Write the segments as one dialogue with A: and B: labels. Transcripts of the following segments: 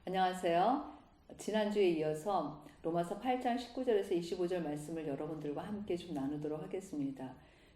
A: 안녕하세요. 지난주에 이어서 로마서 8장 19절에서 25절 말씀을 여러분들과 함께 좀 나누도록 하겠습니다.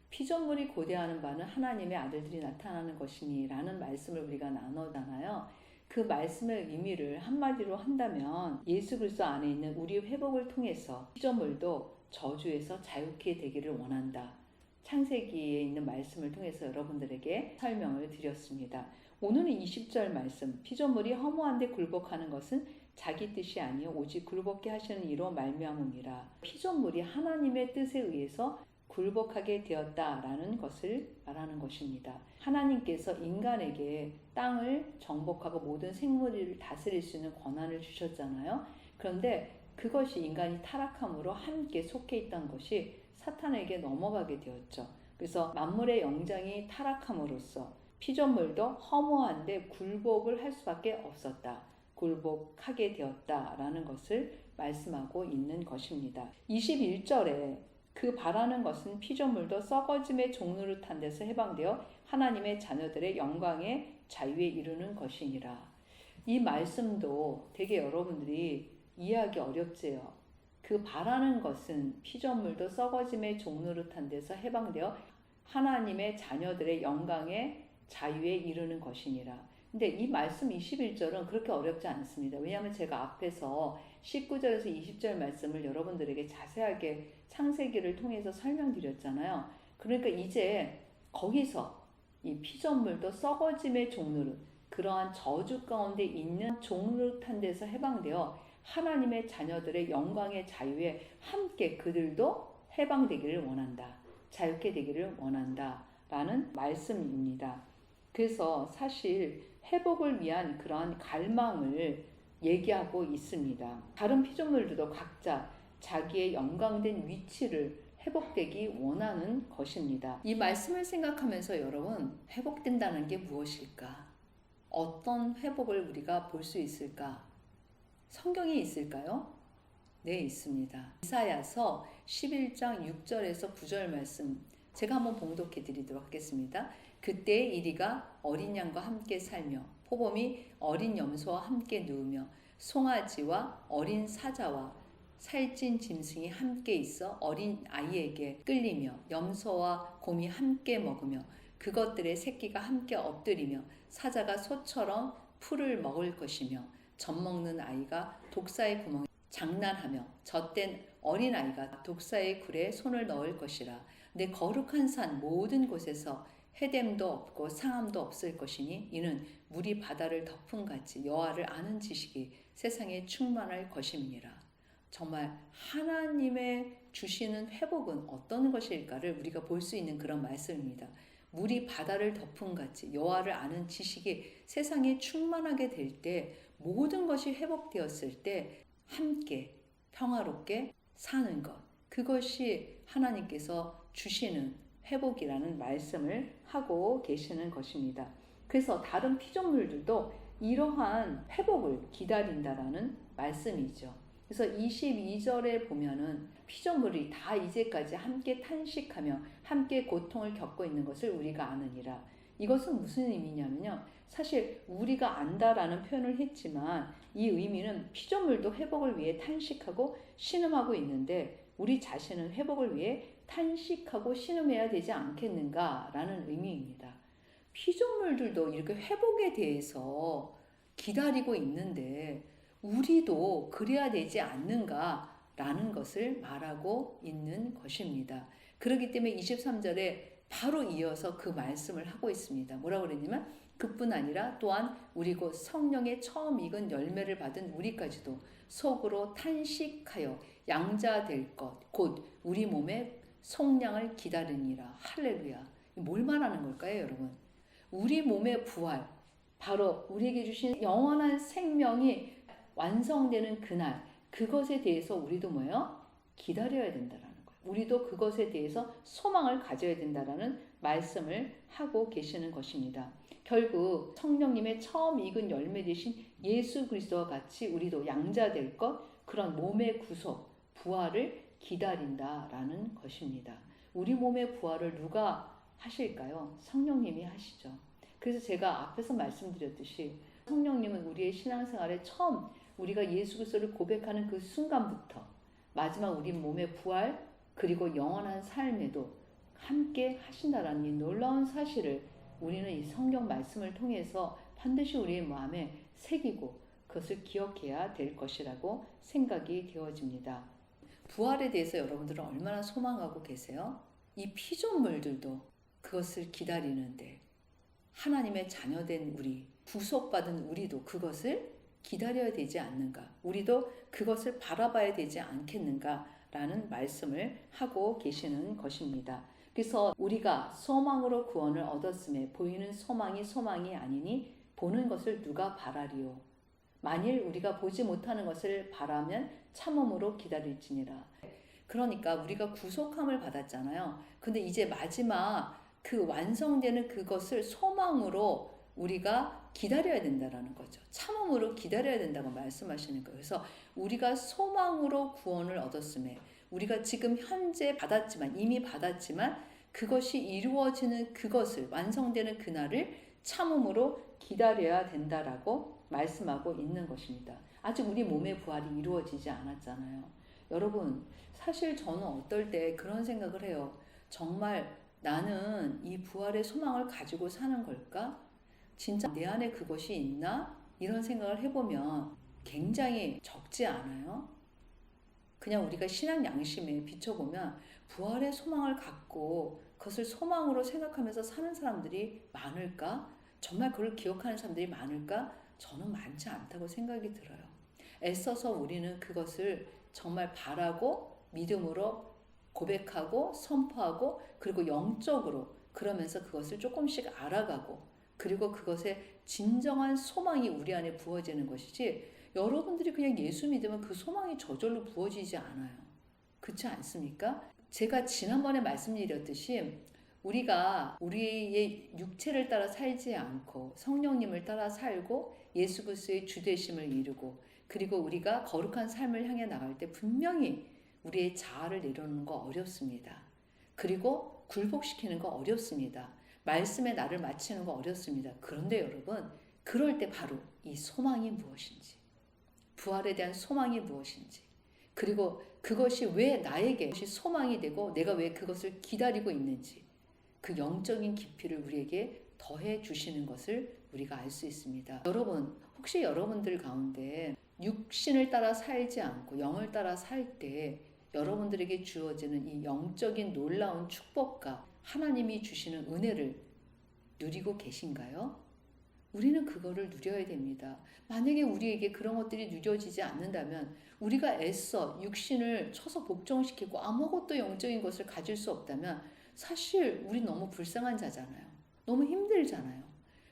A: 피조물이 고대하는 바는 하나님의 아들들이 나타나는 것이니 라는 말씀을 우리가 나누잖아요. 그 말씀의 의미를 한마디로 한다면 예수 그리스도 안에 있는 우리 회복을 통해서 피조물도 저주에서 자유케 되기를 원한다. 창세기에 있는 말씀을 통해서 여러분들에게 설명을 드렸습니다. 오늘은 20절 말씀, 피조물이 허무한데 굴복하는 것은 자기 뜻이 아니요 오직 굴복케 하시는 이로 말미암음이라. 피조물이 하나님의 뜻에 의해서 굴복하게 되었다라는 것을 말하는 것입니다. 하나님께서 인간에게 땅을 정복하고 모든 생물을 다스릴 수 있는 권한을 주셨잖아요. 그런데 그것이 인간이 타락함으로 함께 속해 있던 것이 사탄에게 넘어가게 되었죠. 그래서 만물의 영장이 타락함으로써 피조물도 허무한데 굴복을 할 수밖에 없었다. 굴복하게 되었다라는 것을 말씀하고 있는 것입니다. 21절에 그 바라는 것은 피조물도 썩어짐의 종노릇한 데서 해방되어 하나님의 자녀들의 영광의 자유에 이르는 것이니라. 이 말씀도 되게 여러분들이 이해하기 어렵지요. 그 바라는 것은 피조물도 썩어짐의 종노릇한 데서 해방되어 하나님의 자녀들의 영광의 자유에 이르는 것이니라. 근데 이 말씀 21절은 그렇게 어렵지 않습니다. 왜냐하면 제가 앞에서 19절에서 20절 말씀을 여러분들에게 자세하게 창세기를 통해서 설명드렸잖아요. 그러니까 이제 거기서 이 피조물도 썩어짐의 종노릇, 그러한 저주 가운데 있는 종노릇한 데서 해방되어 하나님의 자녀들의 영광의 자유에 함께 그들도 해방되기를 원한다. 자유케 되기를 원한다. 라는 말씀입니다. 그래서 사실 회복을 위한 그러한 갈망을 얘기하고 있습니다. 다른 피조물들도 각자 자기의 영광된 위치를 회복되기 원하는 것입니다. 이 말씀을 생각하면서 여러분, 회복된다는 게 무엇일까? 어떤 회복을 우리가 볼 수 있을까? 성경에 있을까요? 네, 있습니다. 이사야서 11장 6절에서 9절 말씀 제가 한번 봉독해 드리도록 하겠습니다. 그때 이리가 어린 양과 함께 살며 포범이 어린 염소와 함께 누우며 송아지와 어린 사자와 살찐 짐승이 함께 있어 어린 아이에게 끌리며 염소와 곰이 함께 먹으며 그것들의 새끼가 함께 엎드리며 사자가 소처럼 풀을 먹을 것이며 젖 먹는 아이가 독사의 구멍에 장난하며 젖된 어린아이가 독사의 굴에 손을 넣을 것이라. 내 거룩한 산 모든 곳에서 해됨도 없고 상함도 없을 것이니 이는 물이 바다를 덮은 같이 여호와를 아는 지식이 세상에 충만할 것임이니라. 정말 하나님의 주시는 회복은 어떤 것일까를 우리가 볼 수 있는 그런 말씀입니다. 물이 바다를 덮은 같이 여호와를 아는 지식이 세상에 충만하게 될 때 모든 것이 회복되었을 때 함께 평화롭게 사는 것, 그것이 하나님께서 주시는 회복이라는 말씀을 하고 계시는 것입니다. 그래서 다른 피조물들도 이러한 회복을 기다린다라는 말씀이죠. 그래서 22절에 보면은 피조물이 다 이제까지 함께 탄식하며 함께 고통을 겪고 있는 것을 우리가 아느니라. 이것은 무슨 의미냐면요. 사실 우리가 안다라는 표현을 했지만 이 의미는 피조물도 회복을 위해 탄식하고 신음하고 있는데 우리 자신은 회복을 위해 탄식하고 신음해야 되지 않겠는가라는 의미입니다. 피조물들도 이렇게 회복에 대해서 기다리고 있는데 우리도 그래야 되지 않는가라는 것을 말하고 있는 것입니다. 그렇기 때문에 23절에 바로 이어서 그 말씀을 하고 있습니다. 뭐라고 그랬냐면 그뿐 아니라 또한 우리 곧 성령의 처음 익은 열매를 받은 우리까지도 속으로 탄식하여 양자될 것 곧 우리 몸의 속량을 기다리니라. 할렐루야. 뭘 말하는 걸까요, 여러분? 우리 몸의 부활, 바로 우리에게 주신 영원한 생명이 완성되는 그날, 그것에 대해서 우리도 뭐예요? 기다려야 된다라는 거예요. 우리도 그것에 대해서 소망을 가져야 된다라는 말씀을 하고 계시는 것입니다. 결국 성령님의 처음 익은 열매 되신 예수 그리스도와 같이 우리도 양자될 것, 그런 몸의 구속, 부활을 기다린다라는 것입니다. 우리 몸의 부활을 누가 하실까요? 성령님이 하시죠. 그래서 제가 앞에서 말씀드렸듯이 성령님은 우리의 신앙생활에 처음 우리가 예수 그리스도를 고백하는 그 순간부터 마지막 우리 몸의 부활 그리고 영원한 삶에도 함께 하신다라는 이 놀라운 사실을 우리는 이 성경 말씀을 통해서 반드시 우리의 마음에 새기고 그것을 기억해야 될 것이라고 생각이 되어집니다. 부활에 대해서 여러분들은 얼마나 소망하고 계세요? 이 피조물들도 그것을 기다리는데 하나님의 자녀된 우리, 구속받은 우리도 그것을 기다려야 되지 않는가? 우리도 그것을 바라봐야 되지 않겠는가? 라는 말씀을 하고 계시는 것입니다. 그래서 우리가 소망으로 구원을 얻었음에 보이는 소망이 소망이 아니니 보는 것을 누가 바라리요? 만일 우리가 보지 못하는 것을 바라면 참음으로 기다릴지니라. 그러니까 우리가 구속함을 받았잖아요. 근데 이제 마지막 그 완성되는 그것을 소망으로 우리가 기다려야 된다라는 거죠. 참음으로 기다려야 된다고 말씀하시는 거예요. 그래서 우리가 소망으로 구원을 얻었음에 우리가 지금 현재 받았지만 이미 받았지만 그것이 이루어지는 그것을 완성되는 그날을 참음으로 기다려야 된다라고 말씀하고 있는 것입니다. 아직 우리 몸의 부활이 이루어지지 않았잖아요. 여러분, 사실 저는 어떨 때 그런 생각을 해요. 정말 나는 이 부활의 소망을 가지고 사는 걸까? 진짜 내 안에 그것이 있나? 이런 생각을 해보면 굉장히 적지 않아요? 그냥 우리가 신앙 양심에 비춰보면 부활의 소망을 갖고 그것을 소망으로 생각하면서 사는 사람들이 많을까? 정말 그걸 기억하는 사람들이 많을까? 저는 많지 않다고 생각이 들어요. 애써서 우리는 그것을 정말 바라고 믿음으로 고백하고 선포하고 그리고 영적으로 그러면서 그것을 조금씩 알아가고 그리고 그것의 진정한 소망이 우리 안에 부어지는 것이지 여러분들이 그냥 예수 믿으면 그 소망이 저절로 부어지지 않아요. 그렇지 않습니까? 제가 지난번에 말씀드렸듯이 우리가 우리의 육체를 따라 살지 않고 성령님을 따라 살고 예수 그리스도의 주되심을 이루고 그리고 우리가 거룩한 삶을 향해 나갈 때 분명히 우리의 자아를 내려놓는 거 어렵습니다. 그리고 굴복시키는 거 어렵습니다. 말씀에 나를 맞추는 거 어렵습니다. 그런데 여러분, 그럴 때 바로 이 소망이 무엇인지, 부활에 대한 소망이 무엇인지, 그리고 그것이 왜 나에게 소망이 되고 내가 왜 그것을 기다리고 있는지 그 영적인 깊이를 우리에게 더해 주시는 것을 우리가 알 수 있습니다. 여러분, 혹시 여러분들 가운데 육신을 따라 살지 않고 영을 따라 살 때 여러분들에게 주어지는 이 영적인 놀라운 축복과 하나님이 주시는 은혜를 누리고 계신가요? 우리는 그거를 누려야 됩니다. 만약에 우리에게 그런 것들이 누려지지 않는다면 우리가 애써 육신을 쳐서 복종시키고 아무것도 영적인 것을 가질 수 없다면 사실 우리 너무 불쌍한 자잖아요. 너무 힘들잖아요.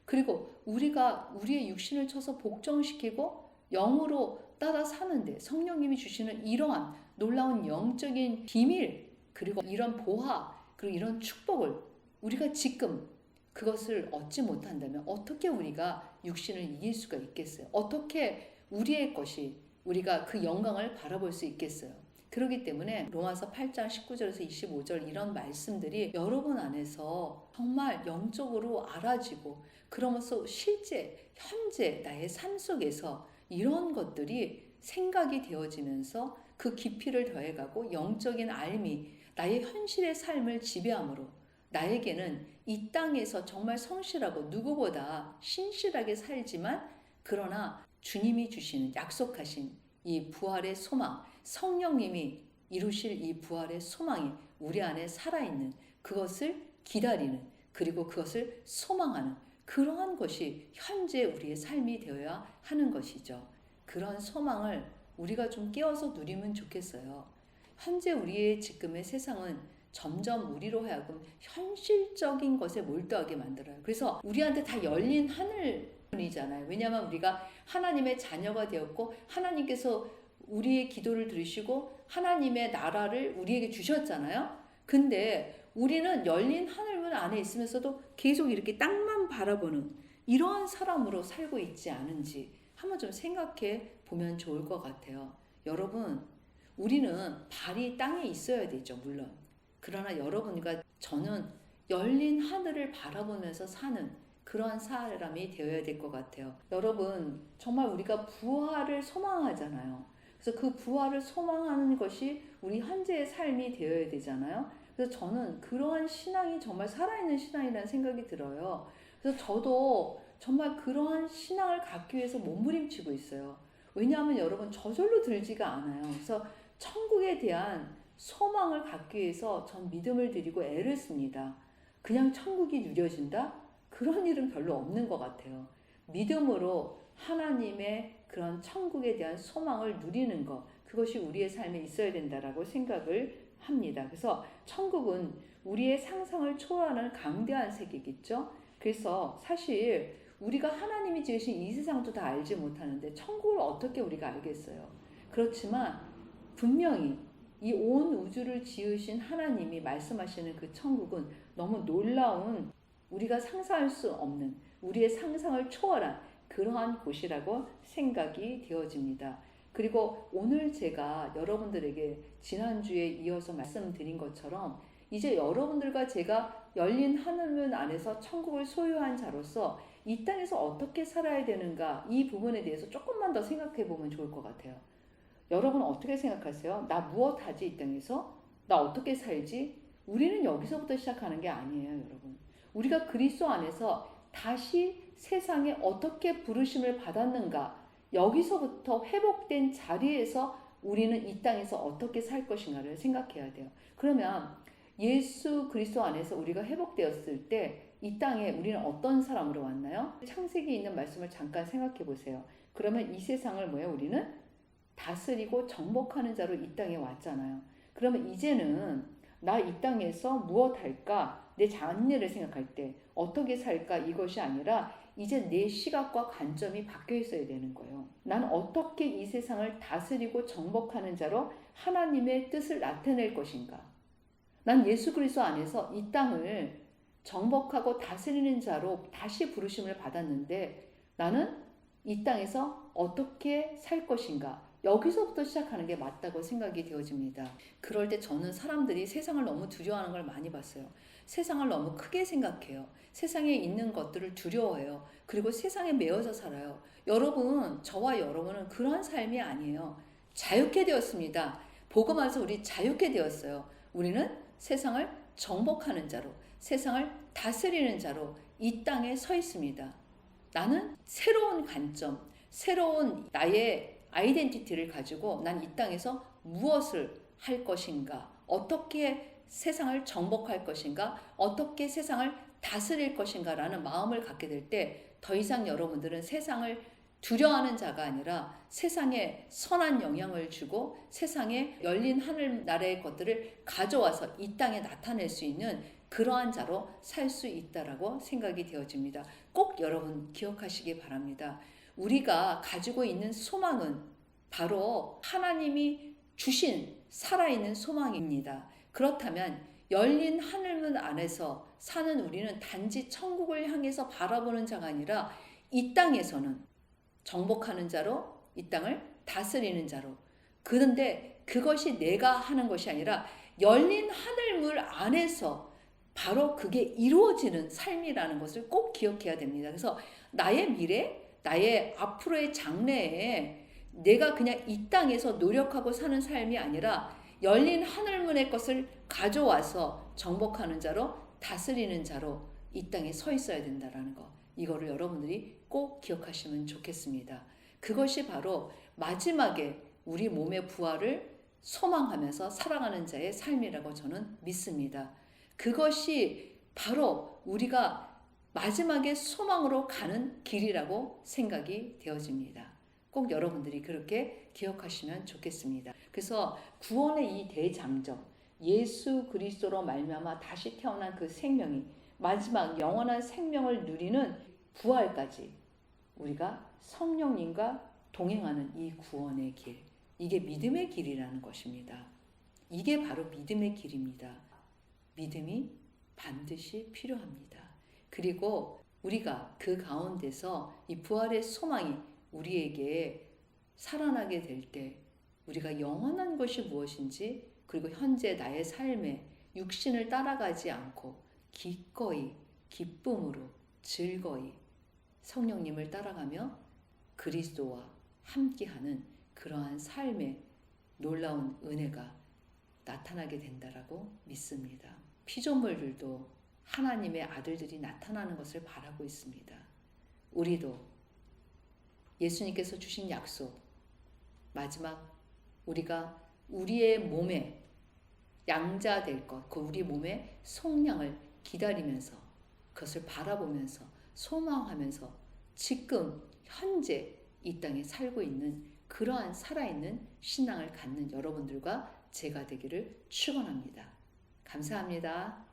A: 그리고 우리가 우리의 육신을 쳐서 복종시키고 영으로 따라 사는데 성령님이 주시는 이러한 놀라운 영적인 비밀 그리고 이런 보화 그리고 이런 축복을 우리가 지금 그것을 얻지 못한다면 어떻게 우리가 육신을 이길 수가 있겠어요? 어떻게 우리의 것이 우리가 그 영광을 바라볼 수 있겠어요? 그렇기 때문에 로마서 8장 19절에서 25절 이런 말씀들이 여러분 안에서 정말 영적으로 알아지고 그러면서 실제 현재 나의 삶 속에서 이런 것들이 생각이 되어지면서 그 깊이를 더해가고 영적인 알미 나의 현실의 삶을 지배함으로 나에게는 이 땅에서 정말 성실하고 누구보다 신실하게 살지만 그러나 주님이 주시는 약속하신 이 부활의 소망 성령님이 이루실 이 부활의 소망이 우리 안에 살아있는 그것을 기다리는 그리고 그것을 소망하는 그러한 것이 현재 우리의 삶이 되어야 하는 것이죠. 그런 소망을 우리가 좀 깨워서 누리면 좋겠어요. 현재 우리의 지금의 세상은 점점 우리로 하여금 현실적인 것에 몰두하게 만들어요. 그래서 우리한테 다 열린 하늘이잖아요. 왜냐하면 우리가 하나님의 자녀가 되었고 하나님께서 우리의 기도를 들으시고 하나님의 나라를 우리에게 주셨잖아요. 근데 우리는 열린 하늘문 안에 있으면서도 계속 이렇게 땅만 바라보는 이러한 사람으로 살고 있지 않은지 한번 좀 생각해 보면 좋을 것 같아요. 여러분, 우리는 발이 땅에 있어야 되죠, 물론. 그러나 여러분과 저는 열린 하늘을 바라보면서 사는 그러한 사람이 되어야 될 것 같아요. 여러분, 정말 우리가 부활을 소망하잖아요. 그래서 그 부활을 소망하는 것이 우리 현재의 삶이 되어야 되잖아요. 그래서 저는 그러한 신앙이 정말 살아있는 신앙이라는 생각이 들어요. 그래서 저도 정말 그러한 신앙을 갖기 위해서 몸부림치고 있어요. 왜냐하면 여러분, 저절로 들지가 않아요. 그래서 천국에 대한 소망을 갖기 위해서 전 믿음을 드리고 애를 씁니다. 그냥 천국이 누려진다? 그런 일은 별로 없는 것 같아요. 믿음으로 하나님의 그런 천국에 대한 소망을 누리는 것, 그것이 우리의 삶에 있어야 된다라고 생각을 합니다. 그래서 천국은 우리의 상상을 초월하는 강대한 세계겠죠. 그래서 사실 우리가 하나님이 지으신 이 세상도 다 알지 못하는데 천국을 어떻게 우리가 알겠어요. 그렇지만 분명히 이 온 우주를 지으신 하나님이 말씀하시는 그 천국은 너무 놀라운, 우리가 상상할 수 없는, 우리의 상상을 초월한 그러한 곳이라고 생각이 되어집니다. 그리고 오늘 제가 여러분들에게 지난주에 이어서 말씀드린 것처럼 이제 여러분들과 제가 열린 하늘문 안에서 천국을 소유한 자로서 이 땅에서 어떻게 살아야 되는가, 이 부분에 대해서 조금만 더 생각해 보면 좋을 것 같아요. 여러분 어떻게 생각하세요? 나 무엇 하지 이 땅에서? 나 어떻게 살지? 우리는 여기서부터 시작하는 게 아니에요, 여러분. 우리가 그리스도 안에서 다시 세상에 어떻게 부르심을 받았는가, 여기서부터 회복된 자리에서 우리는 이 땅에서 어떻게 살 것인가를 생각해야 돼요. 그러면 예수 그리스도 안에서 우리가 회복되었을 때 이 땅에 우리는 어떤 사람으로 왔나요? 창세기에 있는 말씀을 잠깐 생각해 보세요. 그러면 이 세상을 뭐예요? 우리는 다스리고 정복하는 자로 이 땅에 왔잖아요. 그러면 이제는 나 이 땅에서 무엇 할까? 내 장래를 생각할 때 어떻게 살까? 이것이 아니라 이제 내 시각과 관점이 바뀌어 있어야 되는 거예요. 난 어떻게 이 세상을 다스리고 정복하는 자로 하나님의 뜻을 나타낼 것인가? 난 예수 그리스도 안에서 이 땅을 정복하고 다스리는 자로 다시 부르심을 받았는데 나는 이 땅에서 어떻게 살 것인가? 여기서부터 시작하는 게 맞다고 생각이 되어집니다. 그럴 때 저는 사람들이 세상을 너무 두려워하는 걸 많이 봤어요. 세상을 너무 크게 생각해요. 세상에 있는 것들을 두려워해요. 그리고 세상에 매여서 살아요. 여러분, 저와 여러분은 그런 삶이 아니에요. 자유케 되었습니다. 복음 안에서 우리 자유케 되었어요. 우리는 세상을 정복하는 자로, 세상을 다스리는 자로 이 땅에 서 있습니다. 나는 새로운 관점, 새로운 나의 아이덴티티를 가지고 난 이 땅에서 무엇을 할 것인가, 어떻게 세상을 정복할 것인가, 어떻게 세상을 다스릴 것인가 라는 마음을 갖게 될 때 더 이상 여러분들은 세상을 두려워하는 자가 아니라 세상에 선한 영향을 주고 세상에 열린 하늘나라의 것들을 가져와서 이 땅에 나타낼 수 있는 그러한 자로 살 수 있다라고 생각이 되어집니다. 꼭 여러분 기억하시기 바랍니다. 우리가 가지고 있는 소망은 바로 하나님이 주신 살아있는 소망입니다. 그렇다면 열린 하늘문 안에서 사는 우리는 단지 천국을 향해서 바라보는 자가 아니라 이 땅에서는 정복하는 자로, 이 땅을 다스리는 자로. 그런데 그것이 내가 하는 것이 아니라 열린 하늘물 안에서 바로 그게 이루어지는 삶이라는 것을 꼭 기억해야 됩니다. 그래서 나의 미래, 나의 앞으로의 장래에 내가 그냥 이 땅에서 노력하고 사는 삶이 아니라 열린 하늘문의 것을 가져와서 정복하는 자로, 다스리는 자로 이 땅에 서 있어야 된다는 거. 이거를 여러분들이 꼭 기억하시면 좋겠습니다. 그것이 바로 마지막에 우리 몸의 부활을 소망하면서 살아가는 자의 삶이라고 저는 믿습니다. 그것이 바로 우리가 마지막에 소망으로 가는 길이라고 생각이 되어집니다. 꼭 여러분들이 그렇게 기억하시면 좋겠습니다. 그래서 구원의 이 대장정, 예수 그리스도로 말미암아 다시 태어난 그 생명이 마지막 영원한 생명을 누리는 부활까지 우리가 성령님과 동행하는 이 구원의 길, 이게 믿음의 길이라는 것입니다. 이게 바로 믿음의 길입니다. 믿음이 반드시 필요합니다. 그리고 우리가 그 가운데서 이 부활의 소망이 우리에게 살아나게 될 때 우리가 영원한 것이 무엇인지, 그리고 현재 나의 삶에 육신을 따라가지 않고 기꺼이 기쁨으로 즐거이 성령님을 따라가며 그리스도와 함께하는 그러한 삶의 놀라운 은혜가 나타나게 된다라고 믿습니다. 피조물들도 하나님의 아들들이 나타나는 것을 바라고 있습니다. 우리도 예수님께서 주신 약속, 마지막 우리가 우리의 몸에 양자 될 것, 그 우리 몸의 속량을 기다리면서 그것을 바라보면서 소망하면서 지금 현재 이 땅에 살고 있는 그러한 살아있는 신앙을 갖는 여러분들과 제가 되기를 축원합니다. 감사합니다.